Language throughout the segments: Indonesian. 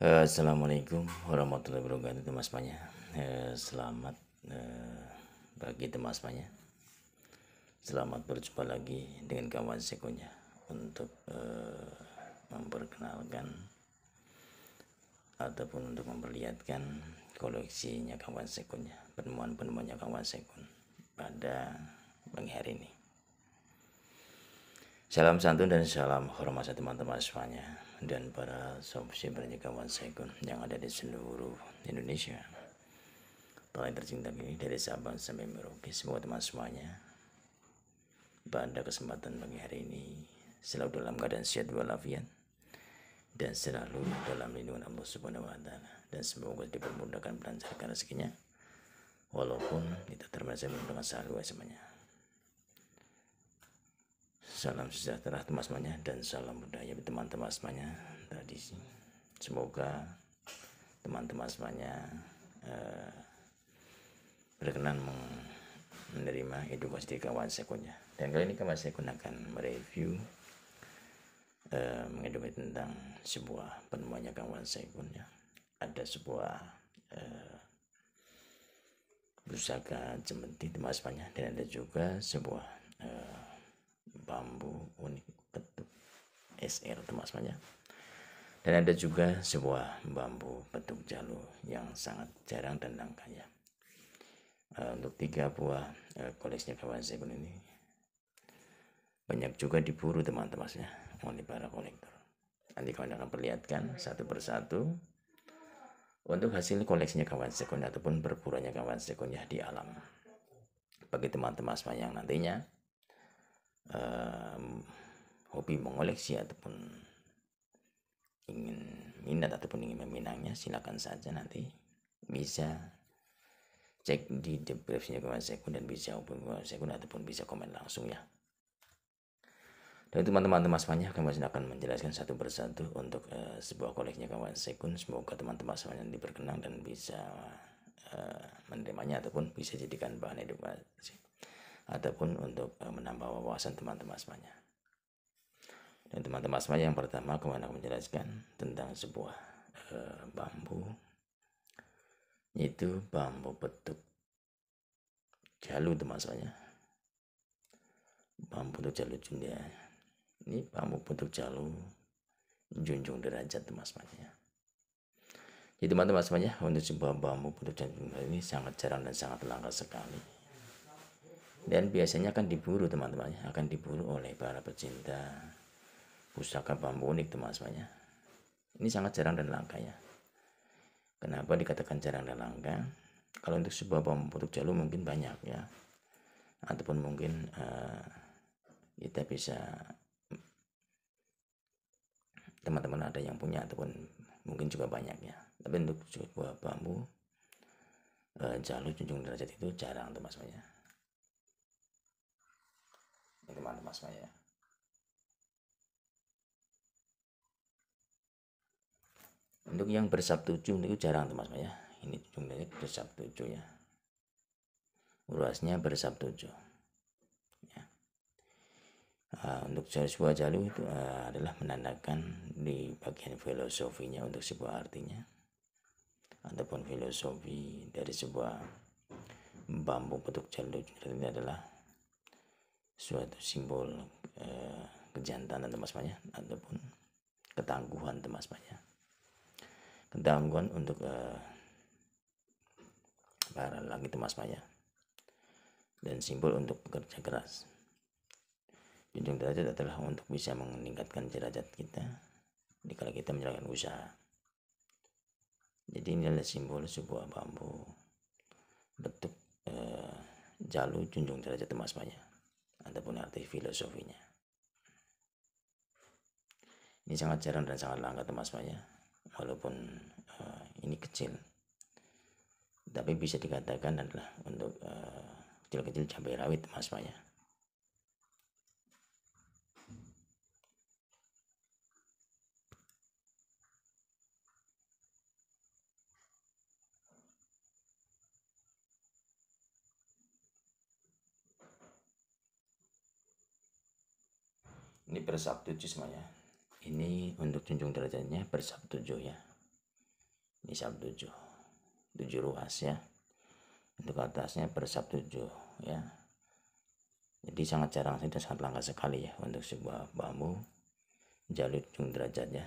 Assalamualaikum warahmatullahi wabarakatuh teman semuanya. Selamat pagi teman semuanya. Selamat berjumpa lagi dengan kawan sekonya untuk memperkenalkan ataupun untuk memperlihatkan koleksinya kawan sekonya, penemuan-penemuannya kawan sekon pada pagi hari ini. Salam santun dan salam hormat teman-teman semuanya dan para subscribernya kawan sekon yang ada di seluruh Indonesia. Paling tercinta ini dari Sabang sampai Merauke. Semoga teman semuanya pada kesempatan pagi hari ini selalu dalam keadaan sehat walafiat dan selalu dalam lindungan Allah Subhanahu wa taala, dan semoga dipermudahkan melancarkan rezekinya walaupun kita termasuk dengan selalu semuanya. Salam sejahtera teman semuanya dan salam budaya teman-teman semuanya tradisi. Semoga teman-teman semuanya berkenan menerima edukasi kawan sekonnya. Dan kali ini kawan sekon akan mereview mengedukasi tentang sebuah penemuannya kawan sekonnya. Ada sebuah pusaka cemeti teman semuanya, dan ada juga sebuah bambu unik bentuk SR teman semuanya, dan ada juga sebuah bambu bentuk jalu yang sangat jarang dan langka ya. Untuk 3 buah koleksinya kawan sekon ini banyak juga diburu teman-teman ya oleh para kolektor. Nanti kawan akan perlihatkan satu persatu untuk hasil koleksinya kawan sekon ataupun perburuannya kawan sekonnya di alam. Bagi teman-teman semua yang nantinya hobi mengoleksi ataupun ingin minat ataupun ingin meminangnya, silakan saja nanti bisa cek di deskripsinya kawan sekon dan bisa hubungi kawan sekon ataupun bisa komen langsung ya. Dan teman-teman semuanya kami akan menjelaskan satu persatu untuk sebuah koleksinya kawan sekon. Semoga teman-teman semuanya diperkenan dan bisa menerimanya ataupun bisa jadikan bahan edukasi ataupun untuk menambah wawasan teman-teman semuanya. Dan teman-teman semuanya yang pertama kami akan menjelaskan tentang sebuah bambu, yaitu bambu bentuk jalu teman semuanya. Bambu bentuk jalu Junda. Ini bambu bentuk jalu junjung derajat teman semuanya. Jadi teman-teman semuanya, untuk sebuah bambu bentuk jalu ini sangat jarang dan sangat langka sekali. Dan biasanya akan diburu teman-teman, akan diburu oleh para pecinta pusaka bambu unik teman semuanya. Ini sangat jarang dan langka ya. Kenapa dikatakan jarang dan langka? Kalau untuk sebuah bambu bentuk jalu mungkin banyak ya, ataupun mungkin kita bisa teman-teman ada yang punya ataupun mungkin juga banyak ya. Tapi untuk sebuah bambu jalu junjung derajat itu jarang teman semuanya. Ini teman-teman semuanya. Untuk yang bersab 7 itu jarang teman semuanya. Ini junjung derajat bersab 7 ya. Luasnya bersab 7. Ya. Untuk sebuah jalu itu adalah menandakan di bagian filosofinya untuk sebuah artinya ataupun filosofi dari sebuah bambu bentuk jalu ini adalah suatu simbol kejantanan teman semuanya ataupun ketangguhan teman semuanya, ketangguhan untuk para lelaki teman semuanya, dan simbol untuk bekerja keras. Junjung derajat adalah untuk bisa meningkatkan derajat kita jika kita menjalankan usaha. Jadi ini adalah simbol sebuah bambu bentuk jalu junjung derajat teman semuanya ataupun arti filosofinya. Ini sangat jarang dan sangat langka teman semuanya, walaupun ini kecil, tapi bisa dikatakan adalah untuk kecil-kecil cabai rawit teman semuanya. Ini bersab 7 semuanya. Ini untuk junjung derajatnya bersab 7 ya. Ini sub 7 ruas ya. Untuk atasnya per sub 7 ya. Jadi sangat jarang dan sangat langka sekali ya untuk sebuah bambu jalur ujung derajatnya,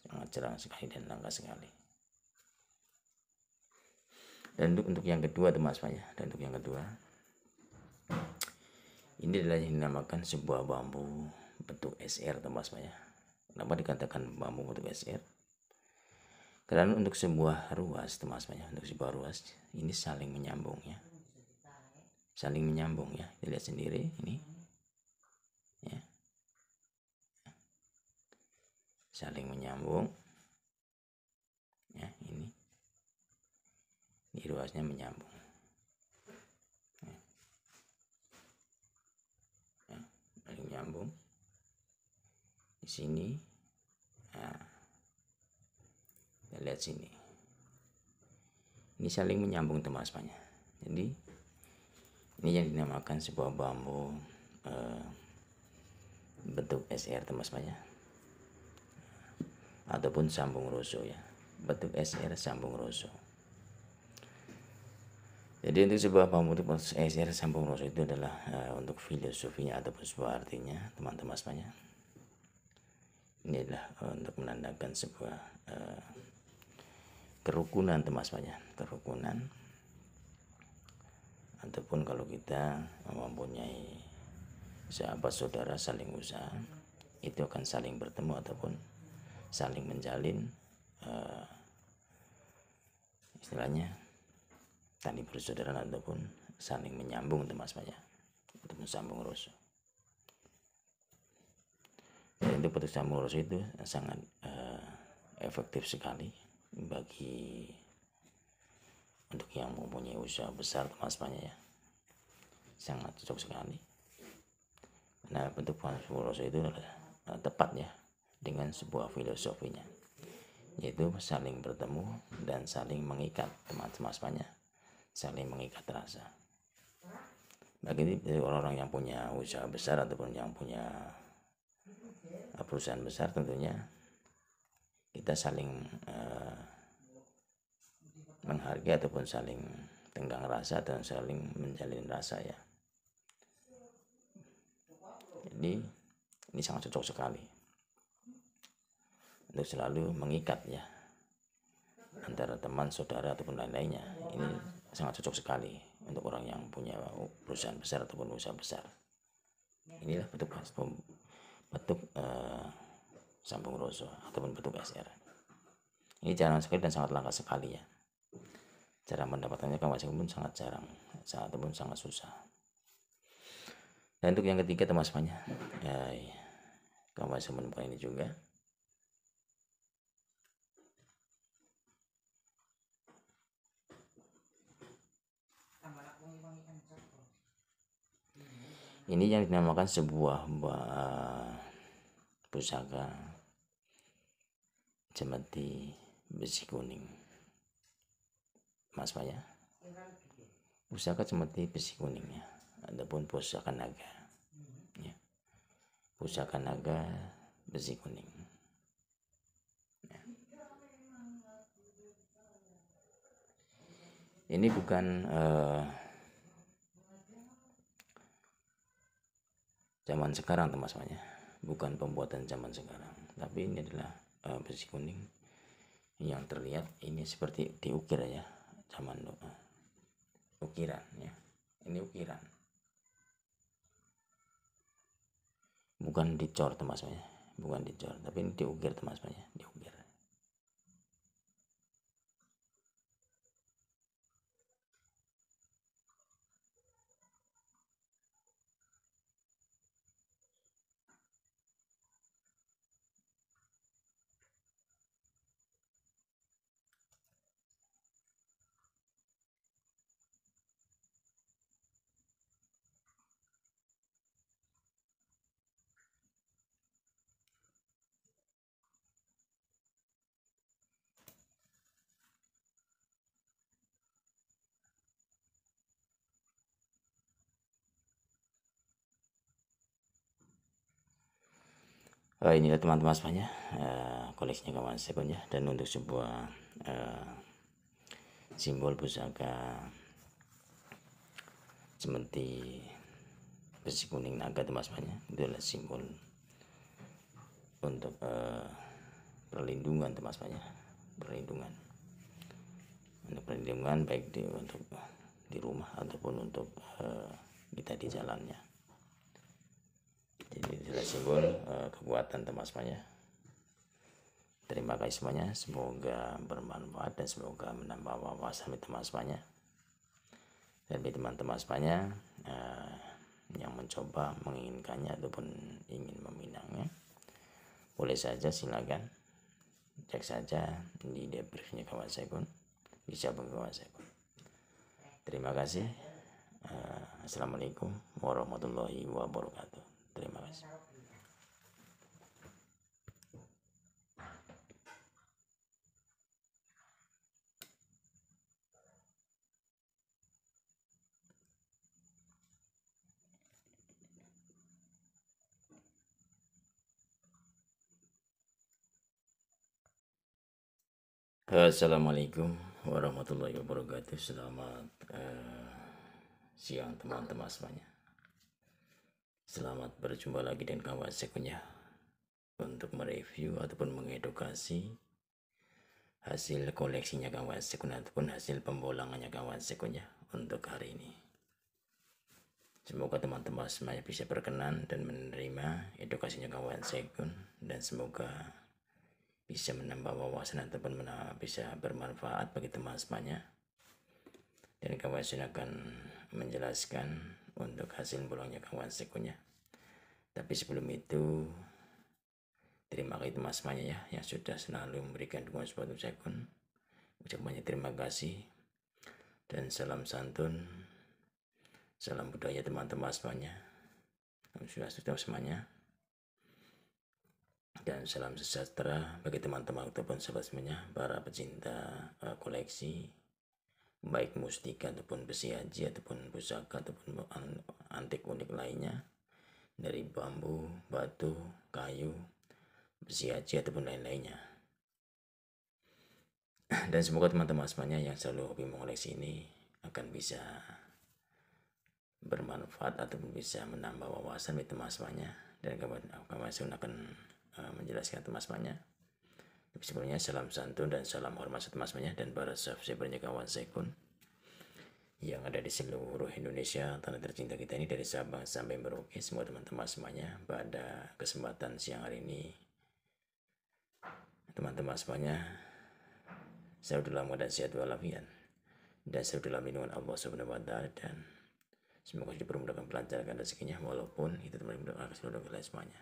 sangat jarang sekali dan langka sekali. Dan untuk yang kedua teman-teman ya, dan untuk yang kedua ini adalah yang dinamakan sebuah bambu bentuk SR teman-teman ya. Kenapa dikatakan bambu bentuk SR? Karena untuk sebuah ruas teman-teman ya, untuk sebuah ruas ini saling menyambung ya, saling menyambung ya. Kita lihat sendiri ini ya, saling menyambung ya. Ini ruasnya menyambung ya. Ya, saling menyambung di sini. Nah, kita lihat sini, ini saling menyambung teman-teman. Jadi ini yang dinamakan sebuah bambu bentuk SR teman-teman, ataupun sambung roso ya, bentuk SR sambung roso. Jadi untuk sebuah bambu bentuk SR sambung roso itu adalah untuk filosofinya ataupun sebuah artinya teman-teman semuanya. Ini adalah untuk menandakan sebuah kerukunan teman-teman, kerukunan, ataupun kalau kita mempunyai sahabat saudara saling usaha, itu akan saling bertemu ataupun saling menjalin istilahnya tali persaudaraan ataupun saling menyambung teman-teman ya, ataupun sambung roso. Dan untuk bentuk sambung roso itu sangat efektif sekali bagi untuk yang mempunyai usaha besar teman-teman ya, sangat cocok sekali. Nah, bentuk sambung roso itu adalah tepat ya dengan sebuah filosofinya, yaitu saling bertemu dan saling mengikat teman-teman ya, saling mengikat rasa. Bagi orang-orang yang punya usaha besar ataupun yang punya perusahaan besar, tentunya kita saling menghargai ataupun saling tenggang rasa dan saling menjalin rasa ya. Jadi ini sangat cocok sekali untuk selalu mengikat ya antara teman, saudara ataupun lain-lainnya. Ini sangat cocok sekali untuk orang yang punya perusahaan besar ataupun usaha besar. Inilah bentuk sambung roso ataupun bentuk SR. Ini jarang sekali dan sangat langka sekali ya. Cara mendapatkannya kawan pun sangat jarang, ataupun sangat susah. Dan untuk yang ketiga teman-temannya, kawan menemukan ini juga. Ini yang dinamakan sebuah pusaka cemeti besi kuning, mas ya. Pusaka cemeti besi kuning ya, ataupun pusaka naga ya. Pusaka naga besi kuning ya. Ini bukan zaman sekarang teman-teman ya, bukan pembuatan zaman sekarang, tapi ini adalah besi kuning yang terlihat ini seperti diukir ya, zaman ukiran ya. Ini ukiran, bukan dicor teman-teman ya, bukan dicor, tapi ini diukir teman-teman ya, diukir. Inilah teman-teman semuanya koleksinya kawan sekon ya. Dan untuk sebuah simbol pusaka seperti besi kuning naga teman-temannya, itu adalah simbol untuk perlindungan teman-temannya, perlindungan untuk perlindungan baik untuk di rumah ataupun untuk kita di jalannya. Jadi itulah simbol kekuatan teman-temannya. Terima kasih semuanya, semoga bermanfaat dan semoga menambah wawasan teman-temannya. Dan bagi teman-teman semuanya yang mencoba menginginkannya ataupun ingin meminangnya, boleh saja silakan cek saja di deskripsinya kawan saya pun bisa kawan saya pun. Terima kasih. Assalamualaikum warahmatullahi wabarakatuh. Terima kasih. Assalamualaikum warahmatullahi wabarakatuh. Selamat siang teman-teman semuanya. Selamat berjumpa lagi dengan kawan sekunya untuk mereview ataupun mengedukasi hasil koleksinya kawan sekunya ataupun hasil pembolangannya kawan sekunya untuk hari ini. Semoga teman-teman semuanya bisa berkenan dan menerima edukasinya kawan sekun, dan semoga bisa menambah wawasan ataupun bisa bermanfaat bagi teman semuanya. Dan kawan saya akan menjelaskan untuk hasil bolongnya kawan sekunya. Tapi sebelum itu, terima kasih teman semuanya ya yang sudah selalu memberikan dukungan support sekun. Ucap banyak terima kasih dan salam santun, salam budaya teman-teman semuanya. Sudah semuanya. Dan salam sejahtera bagi teman-teman ataupun sahabat semuanya, para pecinta koleksi baik mustika ataupun besi aji ataupun pusaka ataupun antik unik lainnya dari bambu, batu, kayu, besi aji ataupun lain-lainnya. Dan semoga teman-teman semuanya yang selalu hobi mengoleksi ini akan bisa bermanfaat ataupun bisa menambah wawasan bagi teman semuanya, dan kawan akan menjelaskan teman semuanya. Tapi sebelumnya salam santun dan salam hormat teman semuanya dan para subscribernya kawan sekun yang ada di seluruh Indonesia, tanah tercinta kita ini, dari Sabang sampai Merauke. Semua teman-teman semuanya pada kesempatan siang hari ini, teman-teman semuanya, saya dalam keadaan sehat walafiat dan saya dalam lindungan Allah Subhanahu wa taala, dan semoga dipermudahkan melancarkan rezekinya walaupun itu teman-teman seluruh wilayah semuanya.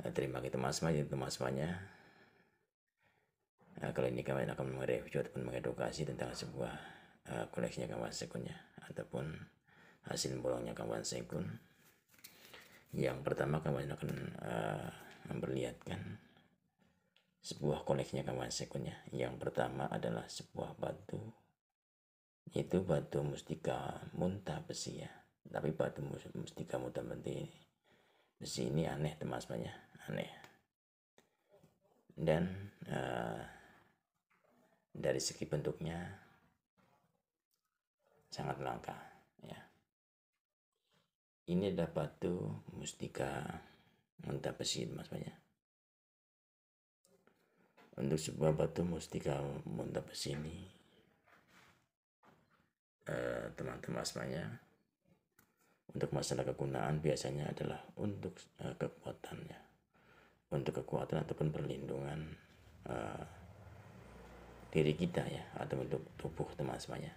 Terima kasih teman semuanya. Kali ini kami akan mereview ataupun mengedukasi tentang sebuah koleksinya kawan sekunnya ataupun hasil bolongnya kawan sekun. Yang pertama kawan akan memperlihatkan sebuah koleksinya kawan sekunnya. Yang pertama adalah sebuah batu, yaitu batu mustika muntah besi ya. Tapi batu mustika muntah besi ini aneh teman-temannya, aneh. Dan dari segi bentuknya sangat langka ya. Ini adalah batu mustika muntah besi teman-temannya. Untuk sebuah batu mustika muntah besi ini teman-teman semuanya, untuk masalah kegunaan biasanya adalah untuk kekuatannya, untuk kekuatan ataupun perlindungan diri kita ya, atau untuk tubuh teman semuanya,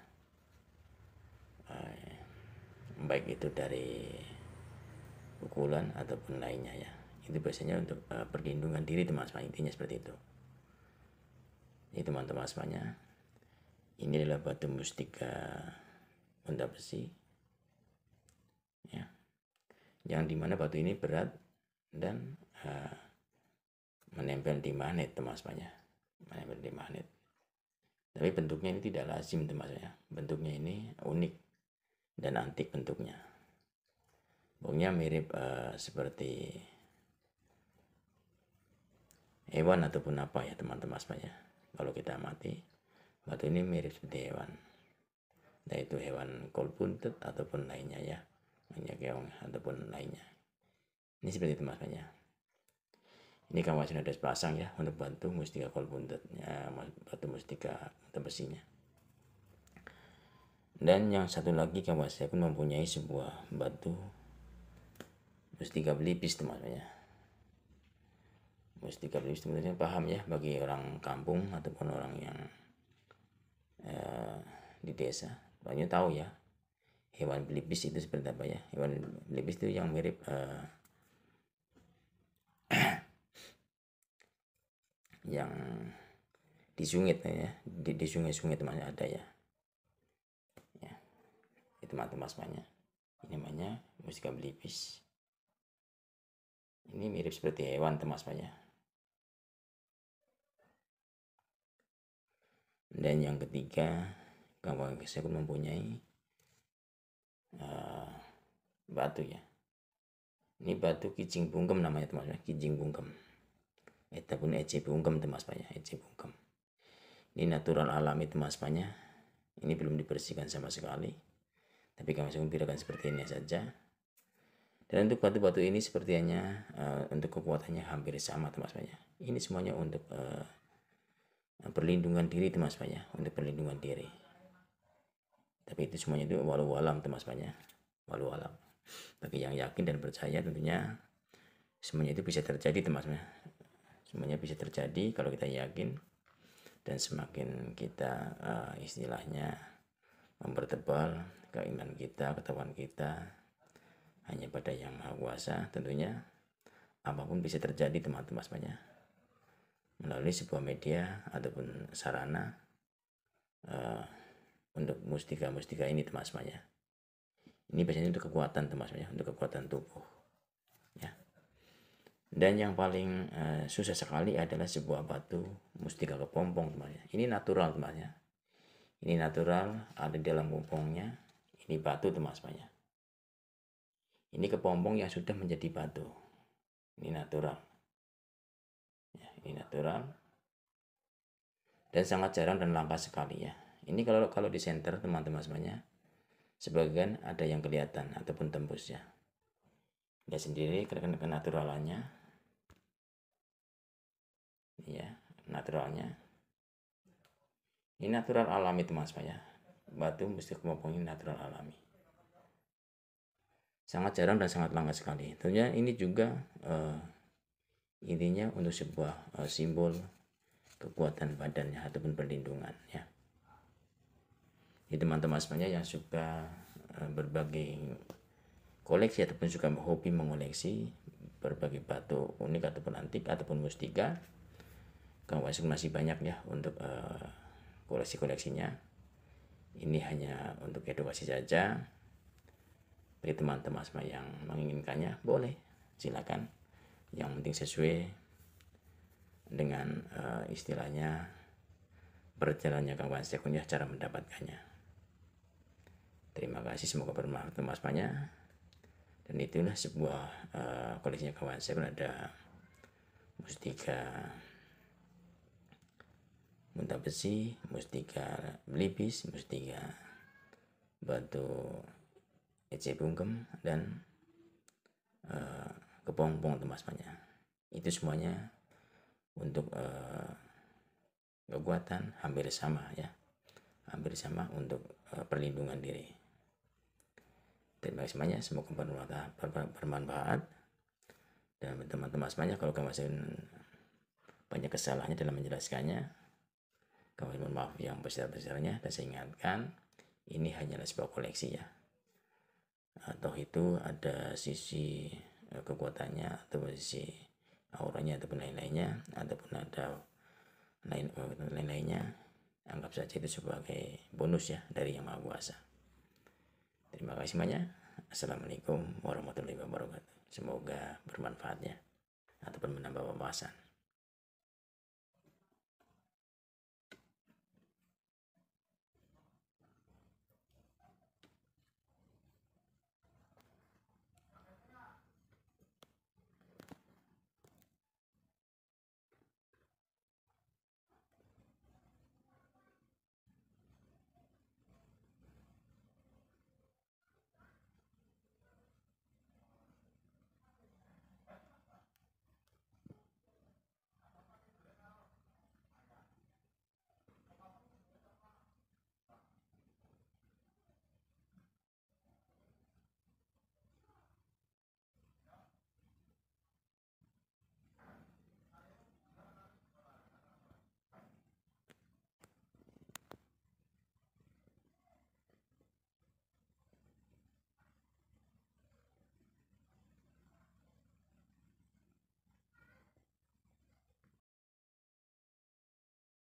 baik itu dari pukulan ataupun lainnya ya. Itu biasanya untuk perlindungan diri teman semuanya, intinya seperti itu. Jadi teman-teman semuanya, ini adalah batu mustika muntah besi ya, yang dimana batu ini berat dan menempel di magnet teman semuanya, menempel di magnet. Tapi bentuknya ini tidak lazim teman semuanya, bentuknya ini unik dan antik bentuknya. Bentuknya mirip seperti hewan ataupun apa ya teman-teman semuanya. Kalau kita amati Batu ini mirip seperti hewan, yaitu hewan kolbuntut ataupun lainnya ya, hanya keong ataupun lainnya. Ini seperti itu makanya. Ini kawasan ada pasang ya untuk batu mustika kolbuntutnya, batu mustika besinya. Dan yang satu lagi kawasan pun mempunyai sebuah batu mustika belipis teman-teman ya. Mustika belipis teman-teman paham ya, bagi orang kampung ataupun orang yang di desa banyak tahu ya hewan belipis itu seperti apa ya. Hewan belipis itu yang mirip yang di sungai ya, di sungai-sungai temannya ada ya. Ya, itu teman-temannya. Ini namanya mustika belipis. Ini mirip seperti hewan teman-temannya. Dan yang ketiga, kawan saya pun mempunyai batu ya. Ini batu kijing bungkem namanya teman-teman, kijing bungkem. Ataupun ece bungkem teman-teman, ece bungkem. Ini natural alami teman-teman. Ini belum dibersihkan sama sekali. Tapi kami akan biarkan seperti ini saja. Dan untuk batu-batu ini sepertinya untuk kekuatannya hampir sama teman-teman. Ini semuanya untuk perlindungan diri teman-teman, untuk perlindungan diri. Tapi itu semuanya itu walau alam teman-teman, walau alam. Bagi yang yakin dan percaya tentunya semuanya itu bisa terjadi teman-teman. Semuanya bisa terjadi kalau kita yakin, dan semakin kita istilahnya mempertebal keimanan kita, ketahuan kita hanya pada yang Maha Kuasa, tentunya apapun bisa terjadi teman-teman semuanya melalui sebuah media ataupun sarana untuk mustika-mustika ini teman semuanya. Ini biasanya untuk kekuatan teman semuanya, untuk kekuatan tubuh ya. Dan yang paling susah sekali adalah sebuah batu mustika kepompong teman. Ini natural temannya. Ini natural, ada di dalam pompongnya. Ini batu teman semuanya. Ini kepompong yang sudah menjadi batu. Ini natural. Ya, ini natural. Dan sangat jarang dan langka sekali ya. Ini kalau di center teman-teman semuanya, sebagian ada yang kelihatan ataupun tembus ya. Lihat sendiri kenaturalannya. Ya, naturalnya. Ini natural alami teman-teman ya. Batu mustika kepompong ini natural alami. Sangat jarang dan sangat langka sekali. Tentunya ini juga intinya untuk sebuah simbol kekuatan badannya ataupun perlindungan ya. Ini teman-teman semuanya yang suka berbagai koleksi ataupun suka hobi mengoleksi berbagai batu unik ataupun antik ataupun mustika, kawasan masih banyak ya untuk koleksi-koleksinya. Ini hanya untuk edukasi saja. Bagi teman-teman semua yang menginginkannya boleh, silakan. Yang penting sesuai dengan istilahnya berjalannya kawan sekunnya cara mendapatkannya. Terima kasih, semoga bermanfaat teman-temannya. Dan itulah sebuah koleksinya kawan sekun, ada mustika munta besi, mustika belipis, mustika batu ece bungkem, dan kepompong teman-temannya. Itu semuanya untuk kekuatan hampir sama ya, hampir sama untuk perlindungan diri. Terima kasih semuanya, semoga bermanfaat. Dan teman-teman semuanya, kalau kamu masih banyak kesalahannya dalam menjelaskannya, kami mohon maaf yang besar-besarnya. Dan saya ingatkan, ini hanyalah sebuah koleksi ya. Atau itu ada sisi kekuatannya atau sisi auranya ataupun lain-lainnya, ataupun ada lain-lainnya, anggap saja itu sebagai bonus ya dari Yang Maha Kuasa. Terima kasih banyak. Assalamualaikum warahmatullahi wabarakatuh. Semoga bermanfaat ya, ataupun menambah wawasan.